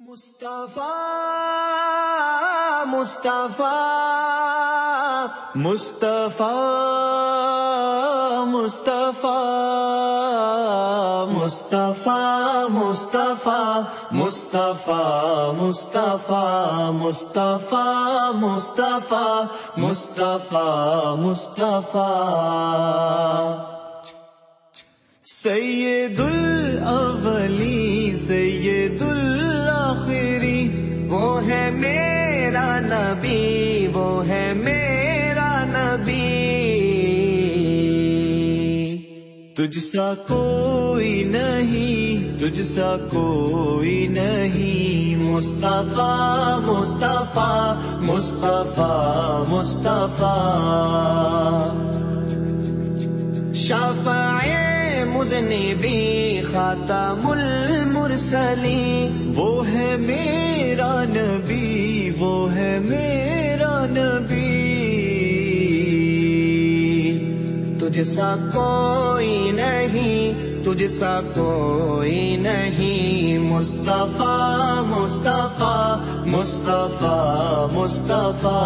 مصطفیٰ مصطفیٰ مصطفیٰ مصطفیٰ مصطفیٰ مصطفیٰ مصطفیٰ مصطفیٰ مصطفیٰ مصطفیٰ مصطفیٰ مصطفیٰ سید الاولین سید الاخرین وہ ہے میرا نبی، وہ ہے میرا نبی، تجھ سا کوئی نہیں، تجھ سا کوئی نہیں، مصطفیٰ مصطفیٰ مصطفیٰ مصطفیٰ شفیع مذنبی خاتم المرسلین وہ ہے میرا نبی، وہ ہے میرا نبی، تجھ سا کوئی نہیں، تجھ سا کوئی نہیں، مصطفیٰ مصطفیٰ مصطفیٰ مصطفیٰ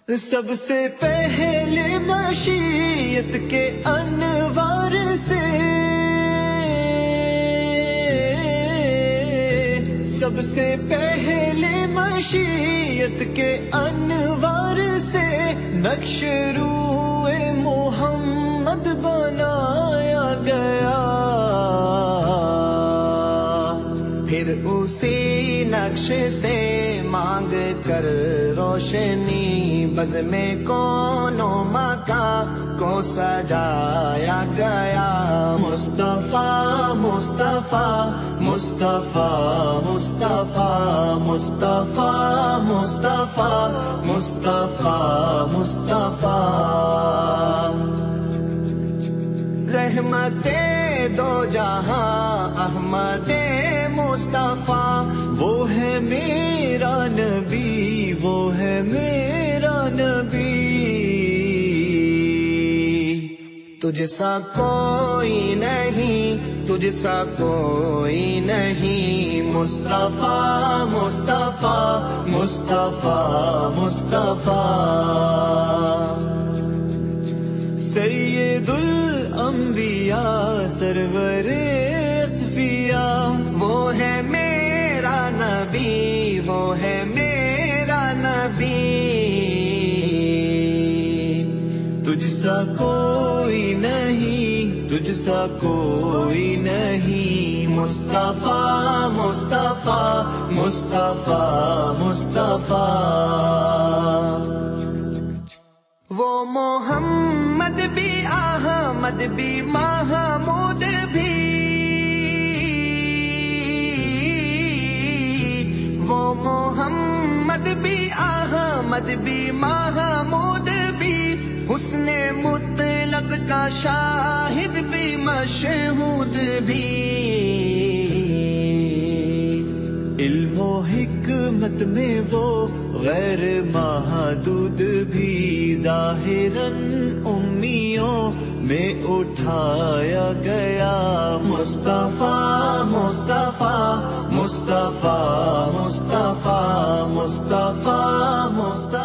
سب سے پہلے مشیت کے انوار سے، سب سے پہلے مشیت کے انوار سے نقش روئے محمد بنایا گیا، پھر اسی نقش سے مانگ کر روشنی بزم کون و مکان کو سجایا گیا، مصطفیٰ مصطفیٰ مصطفیٰ مصطفیٰ مصطفیٰ مصطفیٰ مصطفیٰ مصطفیٰ رحمت دو جہاں احمد مصطفیٰ وہ ہے میرا نبی، وہ ہے میرا نبی، تجھ سا کوئی نہیں، تجھ سا کوئی نہیں، مصطفیٰ مصطفیٰ مصطفیٰ مصطفیٰ سید الانبیاء سرور اصفیاء وہ ہے میرا نبی، وہ ہے میرا نبی، تجھ سا کوئی نہیں، تجھ سا کوئی نہیں، مصطفیٰ مصطفیٰ مصطفیٰ مصطفیٰ وہ محمد بھی احمد بھی محمود بھی، وہ محمد بھی احمد بھی محمود بھی، حسن مطلق کا شاہد بھی مشہود بھی، علم و حکمت میں وہ غیر محدود بھی، ظاہراً امیوں میں اٹھایا گیا، مصطفیٰ مصطفیٰ مصطفیٰ مصطفیٰ مصطفیٰ مصطفیٰ